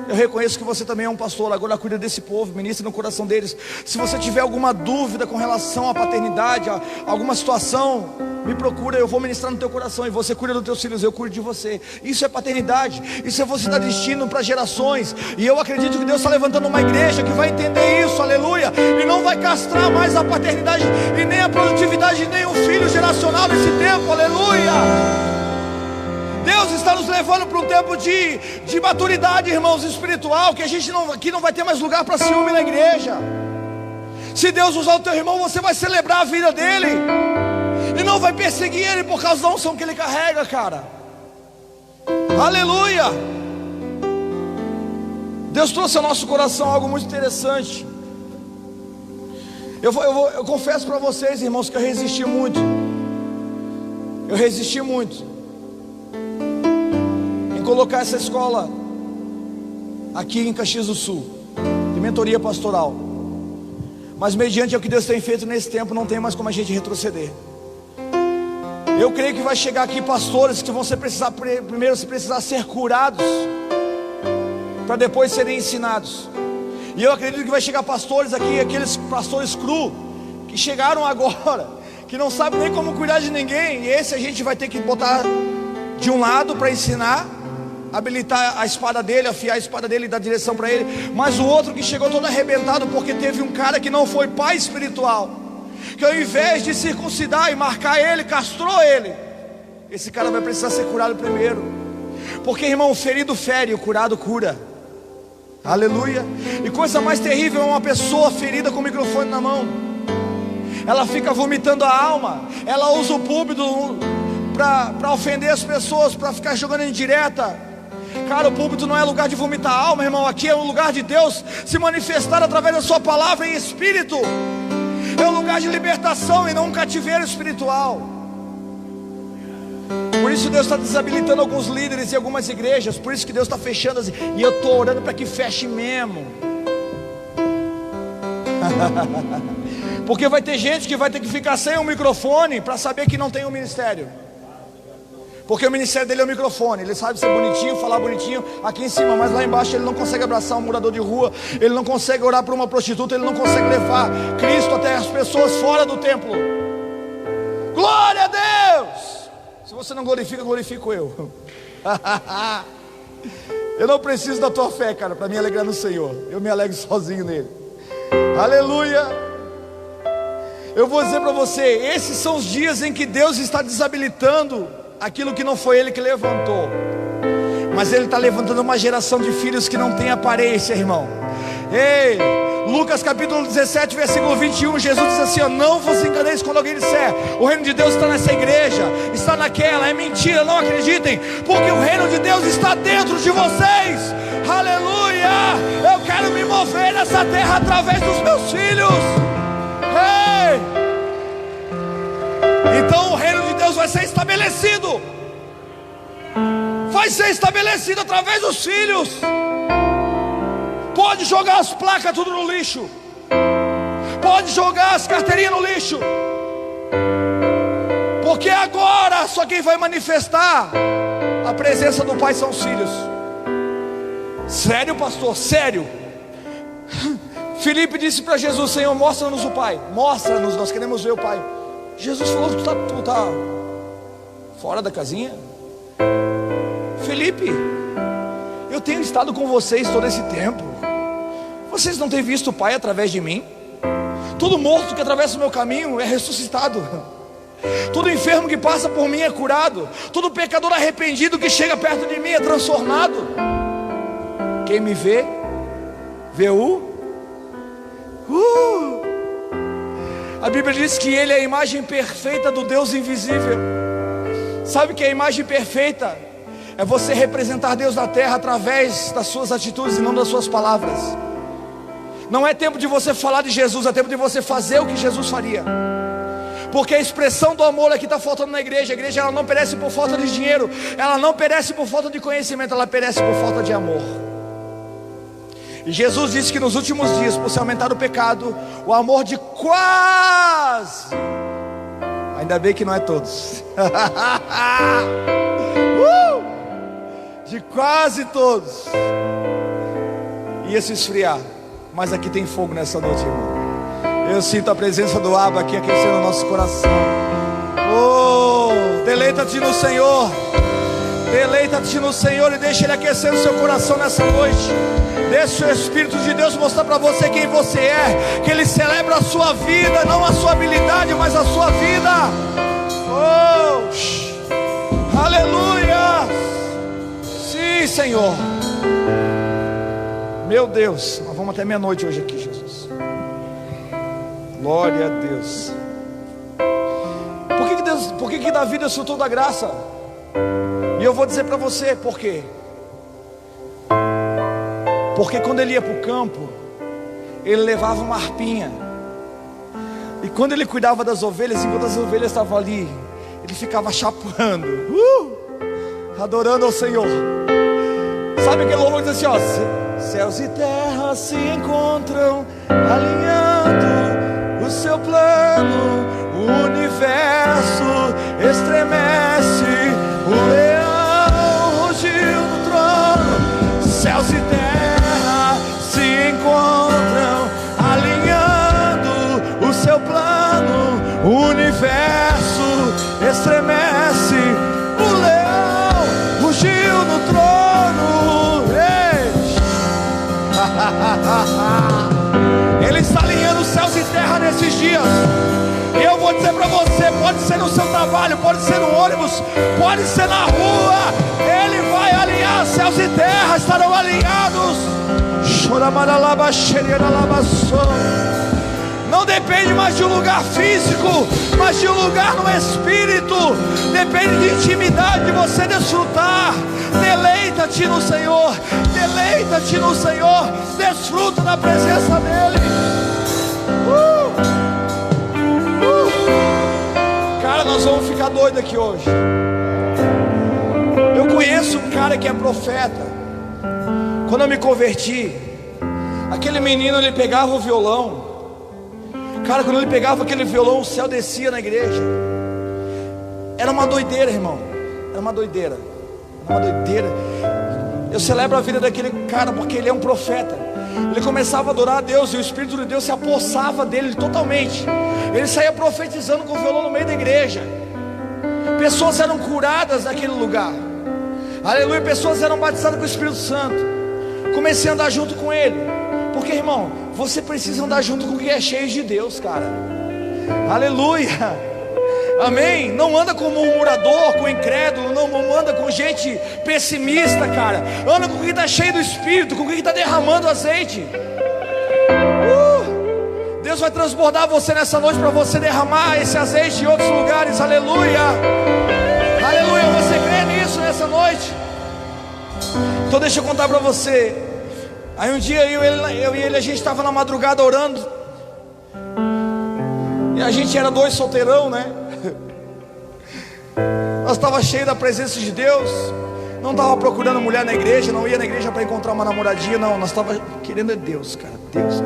Eu reconheço que você também é um pastor, agora cuida desse povo, ministra no coração deles. Se você tiver alguma dúvida com relação à paternidade, a alguma situação, me procura, eu vou ministrar no teu coração. E você cuida dos teus filhos, eu cuido de você. Isso é paternidade, isso é você dar destino para gerações. E eu acredito que Deus está levantando uma igreja que vai entender isso, aleluia. E não vai castrar mais a paternidade e nem a produtividade de nenhum filho geracional nesse tempo, aleluia. Deus está nos levando para um tempo de maturidade, irmãos, espiritual, que a gente aqui não vai ter mais lugar para ciúme na igreja. Se Deus usar o teu irmão, você vai celebrar a vida dele e não vai perseguir ele por causa da unção que ele carrega, cara. Aleluia. Deus trouxe ao nosso coração algo muito interessante. Eu confesso para vocês, irmãos, que eu resisti muito. Colocar essa escola aqui em Caxias do Sul, de mentoria pastoral. Mas mediante o que Deus tem feito nesse tempo, não tem mais como a gente retroceder. Eu creio que vai chegar aqui pastores que vão primeiro precisar ser curados, para depois serem ensinados. E eu acredito que vai chegar pastores aqui, aqueles pastores cru, que chegaram agora, que não sabem nem como cuidar de ninguém. E esse a gente vai ter que botar de um lado para ensinar, habilitar a espada dele, afiar a espada dele e dar direção para ele. Mas o outro que chegou todo arrebentado porque teve um cara que não foi pai espiritual, que ao invés de circuncidar e marcar ele, castrou ele. Esse cara vai precisar ser curado primeiro. Porque, irmão, o ferido fere, o curado cura. Aleluia. E coisa mais terrível é uma pessoa ferida com o microfone na mão. Ela fica vomitando a alma, ela usa o púlpito para ofender as pessoas, para ficar jogando indireta. Cara, o púlpito não é lugar de vomitar a alma, irmão. Aqui é um lugar de Deus se manifestar através da sua palavra em espírito. É um lugar de libertação e não um cativeiro espiritual. Por isso Deus está desabilitando alguns líderes e algumas igrejas. Por isso que Deus está fechando assim. E eu estou orando para que feche mesmo. Porque vai ter gente que vai ter que ficar sem o microfone para saber que não tem um ministério. Porque o ministério dele é o microfone. Ele sabe ser bonitinho, falar bonitinho aqui em cima, mas lá embaixo ele não consegue abraçar um morador de rua. Ele não consegue orar por uma prostituta. Ele não consegue levar Cristo até as pessoas fora do templo. Glória a Deus! Se você não glorifica, glorifico eu. Eu não preciso da tua fé, cara, para me alegrar no Senhor. Eu me alegro sozinho nele. Aleluia. Eu vou dizer para você, esses são os dias em que Deus está desabilitando aquilo que não foi Ele que levantou, mas Ele está levantando uma geração de filhos que não tem aparência, irmão. Ei, Lucas capítulo 17, versículo 21, Jesus diz assim, ó, não vos enganeis quando alguém disser, o reino de Deus está nessa igreja, está naquela, é mentira, não acreditem, porque o reino de Deus está dentro de vocês. Aleluia. Eu quero me mover nessa terra através dos meus filhos. Ei, então o reino de Deus vai ser estabelecido. Vai ser estabelecido através dos filhos. Pode jogar as placas tudo no lixo. Pode jogar as carteirinhas no lixo. Porque agora só quem vai manifestar a presença do Pai são os filhos. Sério, pastor? Sério? Filipe disse para Jesus, Senhor, mostra-nos o Pai. Mostra-nos, nós queremos ver o Pai. Jesus falou que tu tá fora da casinha. Felipe, eu tenho estado com vocês todo esse tempo. Vocês não têm visto o Pai através de mim? Todo morto que atravessa o meu caminho é ressuscitado. Todo enfermo que passa por mim é curado. Todo pecador arrependido que chega perto de mim é transformado. Quem me vê, vê A Bíblia diz que Ele é a imagem perfeita do Deus invisível. Sabe que a imagem perfeita é você representar Deus na terra através das suas atitudes e não das suas palavras. Não é tempo de você falar de Jesus, é tempo de você fazer o que Jesus faria. Porque a expressão do amor aqui está faltando na igreja. A igreja ela não perece por falta de dinheiro, ela não perece por falta de conhecimento, ela perece por falta de amor. E Jesus disse que nos últimos dias, por se aumentar o pecado, o amor de quase, ainda bem que não é todos, de quase todos, ia se esfriar. Mas aqui tem fogo nessa noite, irmão. Eu sinto a presença do Abba aqui aquecendo o nosso coração. Oh, deleita-te no Senhor. Deleita-te no Senhor e deixa Ele aquecer o seu coração nessa noite. Deixa o Espírito de Deus mostrar para você quem você é. Que Ele celebra a sua vida, não a sua habilidade, mas a sua vida. Oh, aleluia. Sim, Senhor. Meu Deus, nós vamos até meia-noite hoje aqui, Jesus. Glória a Deus. Por que Davi desfrutou da graça? E eu vou dizer para você por quê. Porque quando ele ia para o campo, ele levava uma harpinha. E quando ele cuidava das ovelhas, enquanto as ovelhas estavam ali, ele ficava chapando, adorando ao Senhor. Sabe aquele louvor que diz assim, ó: céus e terra se encontram, alinhando o seu plano, o universo estremece, o leão rugiu no trono. Céus e terra se encontram, alinhando o seu plano, o universo estremece, o leão rugiu no trono. Ele está alinhando os céus e terra nesses dias. E eu vou dizer para você, pode ser no seu trabalho, pode ser no ônibus, pode ser na rua, Ele vai alinhar, céus e terra estarão alinhados. Não depende mais de um lugar físico, mas de um lugar no espírito. Depende de intimidade, de você desfrutar. Deleita-te no Senhor, deleita-te no Senhor, desfruta da presença dEle. Cara, nós vamos ficar doidos aqui hoje. Eu conheço um cara que é profeta. Quando eu me converti, aquele menino, ele pegava o violão. Cara, quando ele pegava aquele violão, o céu descia na igreja. Era uma doideira, irmão. Era uma doideira. Era uma doideira. Eu celebro a vida daquele cara porque ele é um profeta. Ele começava a adorar a Deus e o Espírito de Deus se apossava dele totalmente. Ele saía profetizando com o violão no meio da igreja. Pessoas eram curadas naquele lugar. Aleluia, pessoas eram batizadas com o Espírito Santo. Comecei a andar junto com ele. Porque, irmão, você precisa andar junto com quem é cheio de Deus, cara. Aleluia. Amém? Não anda com murmurador, com incrédulo, não anda com gente pessimista, cara. Anda com quem está cheio do Espírito, com quem está derramando azeite. Deus vai transbordar você nessa noite para você derramar esse azeite em outros lugares. Aleluia. Aleluia, você crê nisso nessa noite? Então deixa eu contar para você. Aí um dia eu e ele, a gente estava na madrugada orando. E a gente era dois solteirão, né? Nós estávamos cheios da presença de Deus. Não estava procurando mulher na igreja, não ia na igreja para encontrar uma namoradinha, não. Nós estávamos querendo Deus, cara. Deus.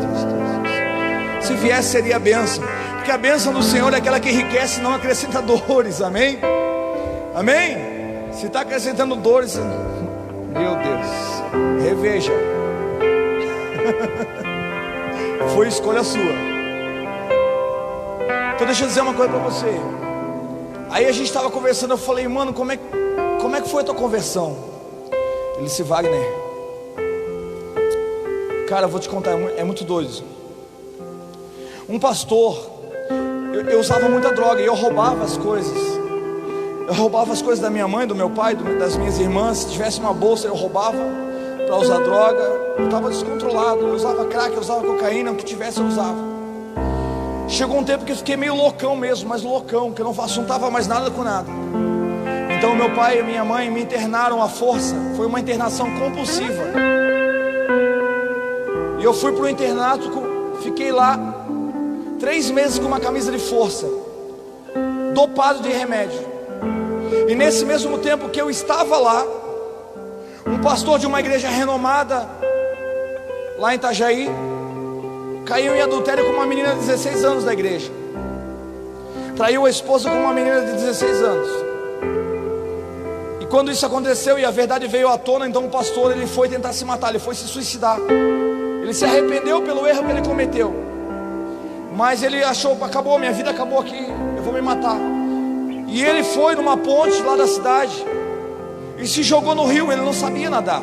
Se viesse seria a bênção. Porque a bênção do Senhor é aquela que enriquece, não acrescenta dores, amém? Amém? Se está acrescentando dores, meu Deus, reveja. Foi escolha sua. Então deixa eu dizer uma coisa para você. Aí a gente estava conversando, eu falei, mano, como é que foi a tua conversão? Ele disse, Wagner, cara, eu vou te contar, é muito doido. Um pastor, eu usava muita droga e eu roubava as coisas. Eu roubava as coisas da minha mãe, do meu pai, das minhas irmãs. Se tivesse uma bolsa eu roubava para usar droga. Eu estava descontrolado, eu usava crack, eu usava cocaína, o que tivesse eu usava. Chegou um tempo que eu fiquei meio loucão mesmo, mas loucão, que eu não assuntava mais nada com nada. Então meu pai e minha mãe me internaram à força. Foi uma internação compulsiva. E eu fui para o internato, fiquei lá 3 meses com uma camisa de força. dopado de remédio. E nesse mesmo tempo que eu estava lá, um pastor de uma igreja renomada lá em Itajaí caiu em adultério com uma menina de 16 anos da igreja. Traiu a esposa com uma menina de 16 anos. E quando isso aconteceu e a verdade veio à tona, então o pastor, ele foi tentar se matar, ele foi se suicidar. Ele se arrependeu pelo erro que ele cometeu, mas ele achou, acabou, minha vida acabou aqui, eu vou me matar. E ele foi numa ponte lá da cidade e se jogou no rio. Ele não sabia nadar.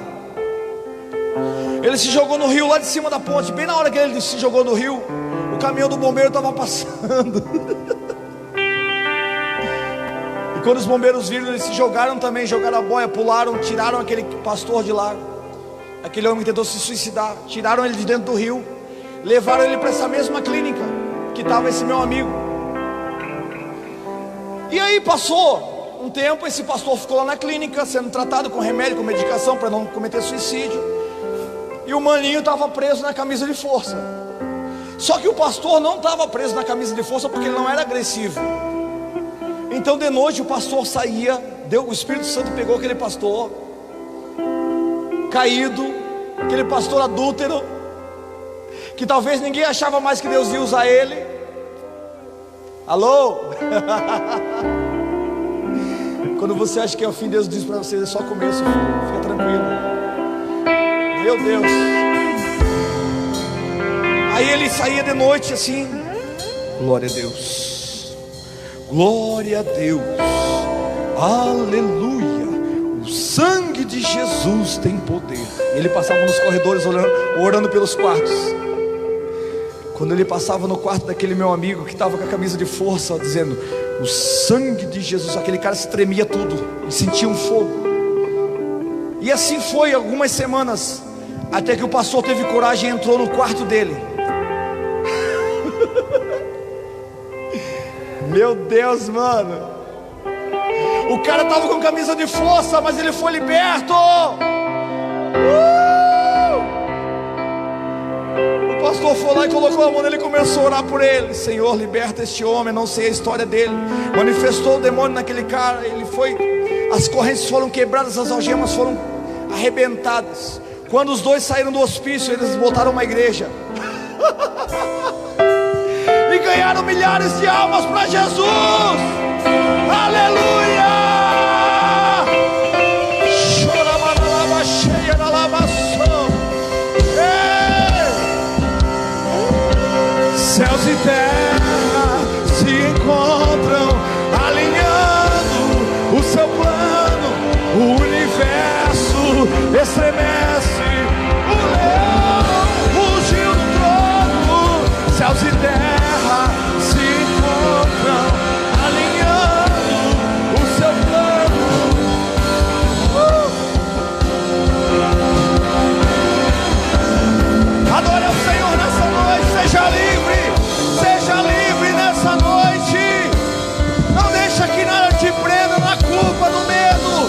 Ele se jogou no rio lá de cima da ponte. Bem na hora que ele se jogou no rio, o caminhão do bombeiro estava passando. E quando os bombeiros viram, eles se jogaram também, jogaram a boia, pularam, tiraram aquele pastor de lá, aquele homem que tentou se suicidar. Tiraram ele de dentro do rio, levaram ele para essa mesma clínica que estava esse meu amigo. E aí passou um tempo, esse pastor ficou lá na clínica, sendo tratado com remédio, com medicação, para não cometer suicídio. E o maninho estava preso na camisa de força. Só que o pastor não estava preso na camisa de força, porque ele não era agressivo. Então de noite o pastor saía, o Espírito Santo pegou aquele pastor caído, aquele pastor adúltero, que talvez ninguém achava mais que Deus ia usar ele. Alô? Quando você acha que é o fim, Deus diz para você: é só começo, filho. Fica tranquilo. Meu Deus. Aí ele saía de noite assim. Glória a Deus. Glória a Deus. Aleluia. O sangue de Jesus tem poder. Ele passava nos corredores orando pelos quartos. Quando ele passava no quarto daquele meu amigo que estava com a camisa de força, dizendo: o sangue de Jesus, aquele cara se tremia tudo e sentia um fogo. E assim foi algumas semanas, até que o pastor teve coragem e entrou no quarto dele. Meu Deus, mano. O cara estava com camisa de força, mas ele foi liberto. O pastor foi lá e colocou a mão nele e começou a orar por ele. Senhor, liberta este homem. Não sei a história dele. Manifestou o demônio naquele cara. As correntes foram quebradas, as algemas foram arrebentadas. Quando os dois saíram do hospício, eles voltaram a uma igreja e ganharam milhares de almas para Jesus. Aleluia! Céus e terra se encontram, alinhando o seu plano. O universo estremece, o leão rugiu no trono. Céus e terra se encontram, alinhando o seu plano. Adore ao Senhor nessa noite, seja livre. Seja livre nessa noite. Não deixa que nada te prenda na culpa, no medo.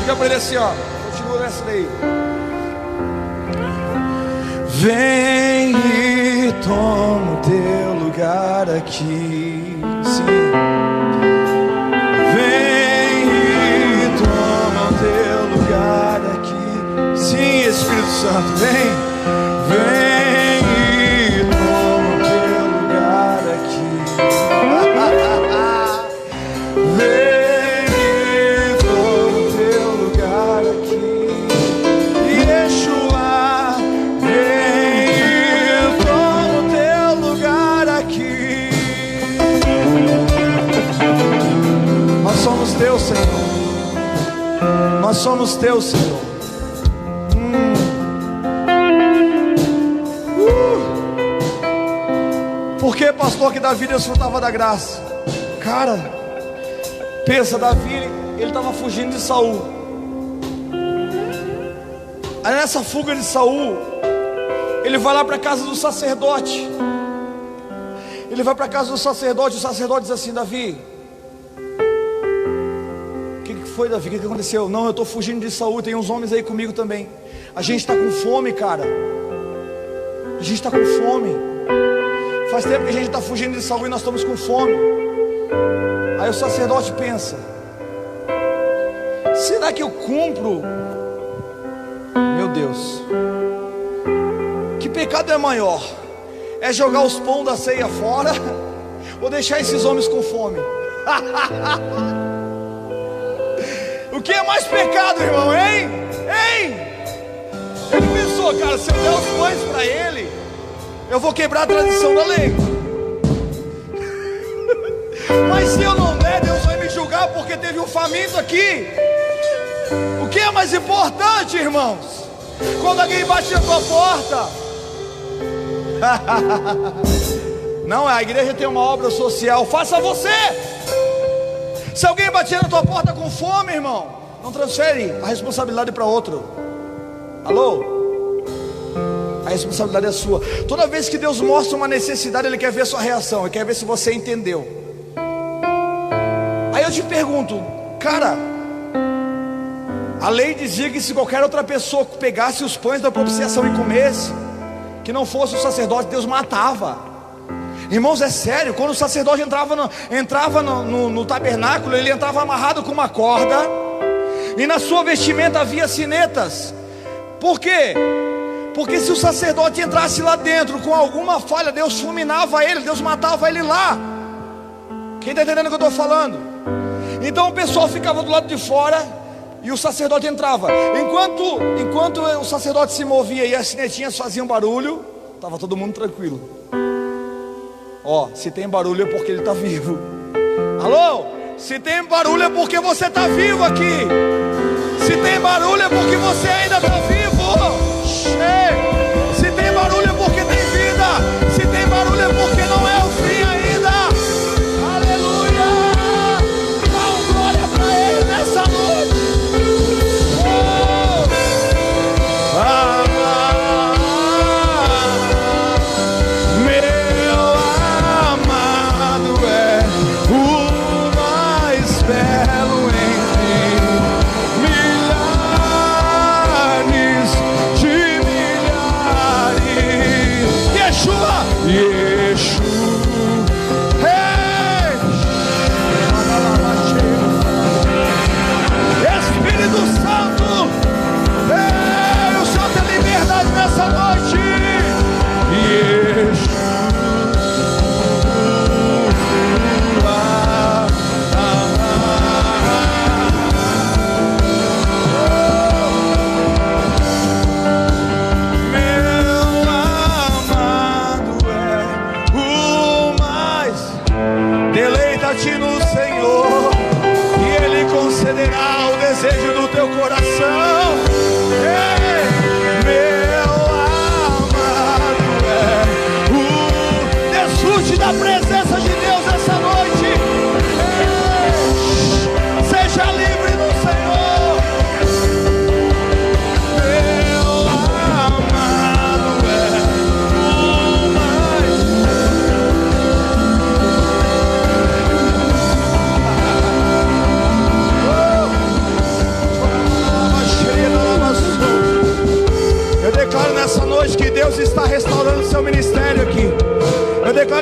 Diga para ele assim, ó. Continua nessa daí. Vem e toma o teu lugar aqui. Sim. Espírito Santo, vem e toma o teu lugar aqui. Vem e toma o teu lugar aqui. Yeshua, vem e toma o teu lugar aqui. Nós somos teus, Senhor. Nós somos teus, Senhor. Por que, pastor, que Davi desfrutava da graça? Cara, pensa, Davi, ele estava fugindo de Saul. Aí nessa fuga de Saul, ele vai lá para a casa do sacerdote. Ele vai para a casa do sacerdote. O sacerdote diz assim: Davi, o que foi, Davi? O que aconteceu? Não, eu estou fugindo de Saul, tem uns homens aí comigo também. A gente está com fome, cara. A gente está com fome. Faz tempo que a gente está fugindo de Saul e nós estamos com fome. Aí o sacerdote pensa: será que eu cumpro? Meu Deus, que pecado é maior? É jogar os pão da ceia fora ou deixar esses homens com fome? O que é mais pecado, irmão, hein? Hein? Ele pensou, cara, se eu der os pães para ele, eu vou quebrar a tradição da lei. Mas se eu não der, Deus vai me julgar porque teve um faminto aqui. O que é mais importante, irmãos? Quando alguém bate na tua porta, não, a igreja tem uma obra social, faça você. Se alguém bater na tua porta com fome, irmão, não transfere a responsabilidade para outro. Alô? A responsabilidade é sua. Toda vez que Deus mostra uma necessidade, Ele quer ver a sua reação, Ele quer ver se você entendeu. Aí eu te pergunto, cara, a lei dizia que se qualquer outra pessoa pegasse os pães da propiciação e comesse, que não fosse o sacerdote, Deus matava. Irmãos, é sério, quando o sacerdote entrava no tabernáculo, ele entrava amarrado com uma corda, e na sua vestimenta havia sinetas. Por quê? Porque se o sacerdote entrasse lá dentro com alguma falha, Deus fulminava ele, Deus matava ele lá. Quem está entendendo o que eu estou falando? Então o pessoal ficava do lado de fora e o sacerdote entrava. Enquanto o sacerdote se movia e as sinetinhas faziam barulho, estava todo mundo tranquilo. Ó, se tem barulho é porque ele está vivo. Alô? Se tem barulho é porque você está vivo aqui. Se tem barulho é porque você ainda está vivo. Se tem barulho é porque tem vida. Se tem barulho é porque não é o fim ainda. Aleluia! Dá glória para Ele nessa noite.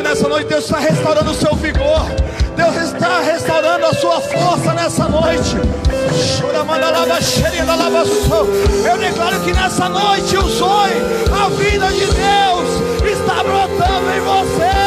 Nessa noite Deus está restaurando o seu vigor. Deus está restaurando a sua força nessa noite. Eu declaro que nessa noite o sonho, a vida de Deus está brotando em você.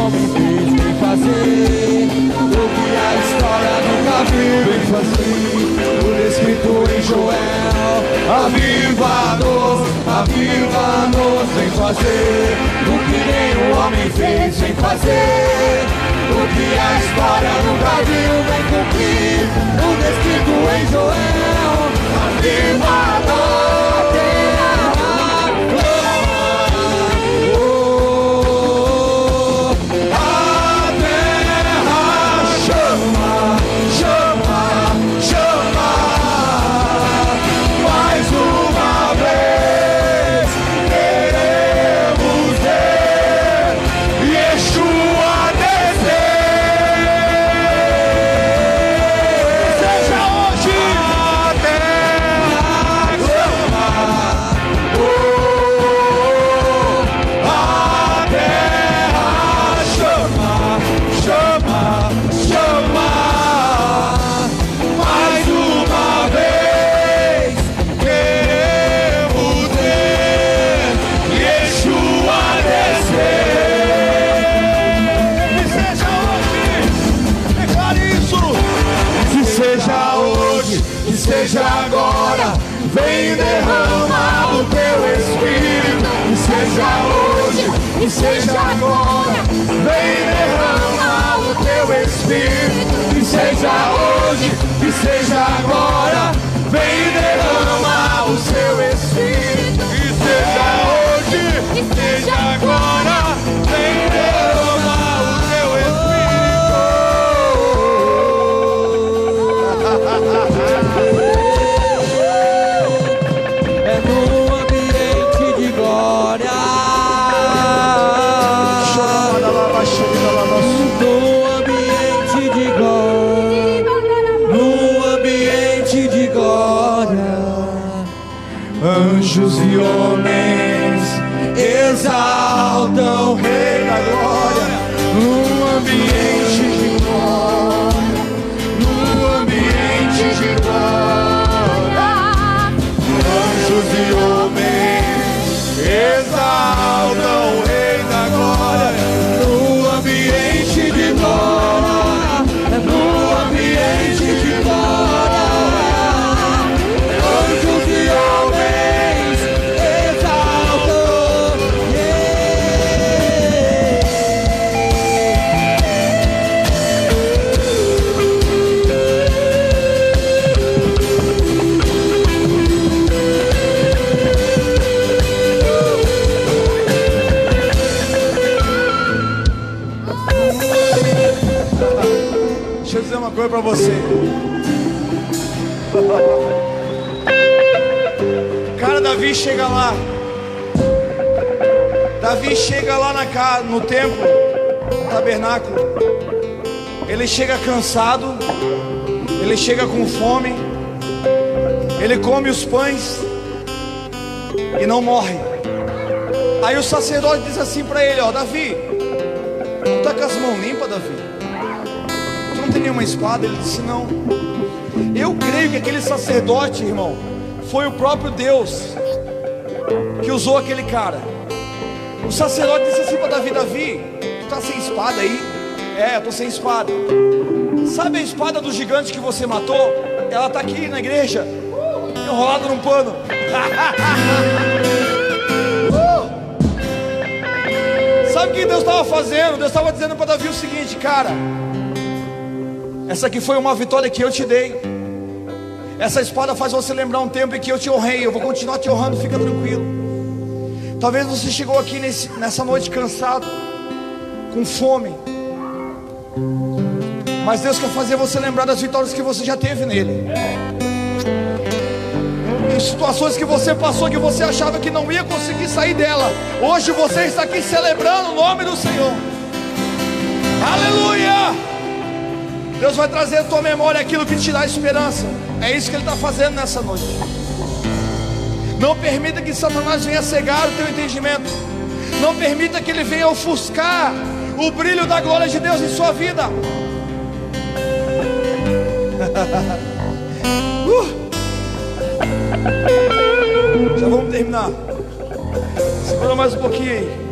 homem fez, vem fazer o que a história nunca viu, vem fazer o descrito em Joel. Aviva-nos, vem fazer o que nenhum homem fez, vem fazer o que a história nunca viu, vem cumprir o descrito em Joel. Aviva-nos. Seja agora, vem derramar o teu Espírito. Que seja hoje, que seja agora, vem derramar o teu Espírito. Que seja hoje, que seja agora, vem derramar o seu Espírito. Que seja hoje, que seja agora, vem derramar o teu Espírito. Anjos e homens exaltam o Rei da Glória, num ambiente de glória, num ambiente de glória. Anjos e homens exaltam o Rei da Glória, num ambiente de glória, num ambiente de glória. Anjos e homens exaltam, Deixa eu dizer uma coisa pra você. Cara, Davi chega lá. Davi chega lá na casa, no templo, no tabernáculo. Ele chega cansado. Ele chega com fome. Ele come os pães e não morre. Aí o sacerdote diz assim pra ele: ó, Davi, tu tá com as mãos limpas, Davi? Tu não tem nenhuma espada? Ele disse: não. Eu creio que aquele sacerdote, irmão, foi o próprio Deus que usou aquele cara. O sacerdote disse assim para Davi: Davi, tu tá sem espada aí? É, eu tô sem espada. Sabe a espada do gigante que você matou? Ela tá aqui na igreja, enrolada num pano. Sabe o que Deus estava fazendo? Deus estava dizendo para Davi o seguinte: cara, essa aqui foi uma vitória que eu te dei. Essa espada faz você lembrar um tempo em que eu te honrei. Eu vou continuar te honrando, fica tranquilo. Talvez você chegou aqui nessa noite cansado, com fome, mas Deus quer fazer você lembrar das vitórias que você já teve nele. Em situações que você passou, que você achava que não ia conseguir sair dela, hoje você está aqui celebrando o nome do Senhor. Aleluia! Deus vai trazer à tua memória aquilo que te dá esperança. É isso que Ele está fazendo nessa noite. Não permita que Satanás venha cegar o teu entendimento. Não permita que ele venha ofuscar o brilho da glória de Deus em sua vida. Já vamos terminar. Segura mais um pouquinho aí.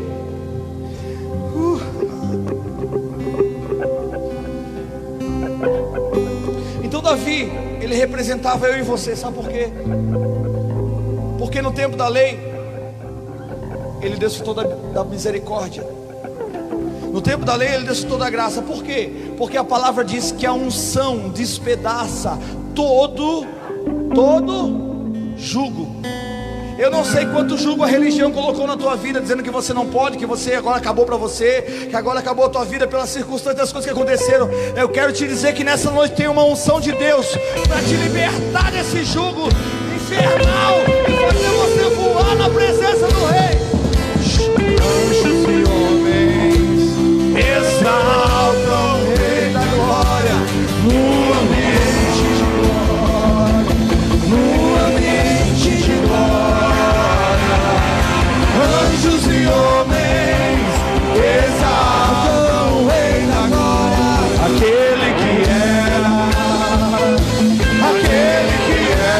Davi, ele representava eu e você, sabe por quê? Porque no tempo da lei, ele desfrutou da misericórdia. No tempo da lei, ele desfrutou da graça. Por quê? Porque a palavra diz que a unção despedaça todo jugo. Eu não sei quanto jugo a religião colocou na tua vida, dizendo que você não pode, que você agora acabou para você, que agora acabou a tua vida pelas circunstâncias das coisas que aconteceram. Eu quero te dizer que nessa noite tem uma unção de Deus para te libertar desse jugo infernal e fazer você voar na presença do Rei. Anjos e homens exaltam o Rei da glória no ambiente de glória, no ambiente de glória. Anjos e homens exaltam o Rei da glória, aquele que era, aquele que é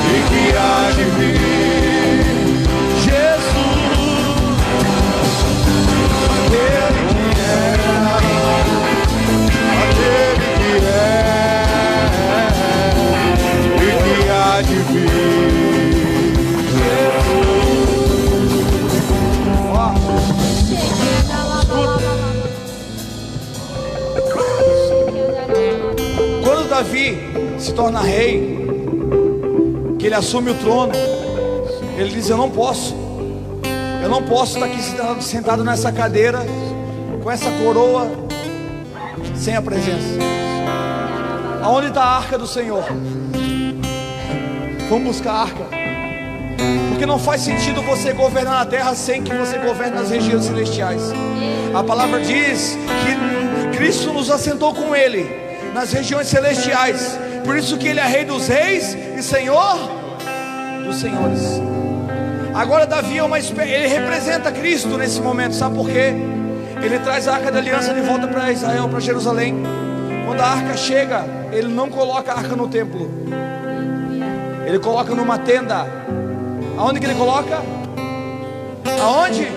e que há de vir. Quando Davi se torna rei, que ele assume o trono, ele diz: eu não posso estar aqui sentado nessa cadeira, com essa coroa, sem a presença. Aonde está a arca do Senhor? Vamos buscar a arca, porque não faz sentido você governar na terra sem que você governe nas regiões celestiais. A palavra diz que Cristo nos assentou com Ele nas regiões celestiais, por isso que Ele é Rei dos reis e Senhor dos senhores. Agora Davi ele representa Cristo nesse momento, sabe por quê? Ele traz a arca da aliança de volta para Israel, para Jerusalém. Quando a arca chega, ele não coloca a arca no templo, ele coloca numa tenda. Aonde que ele coloca? Aonde?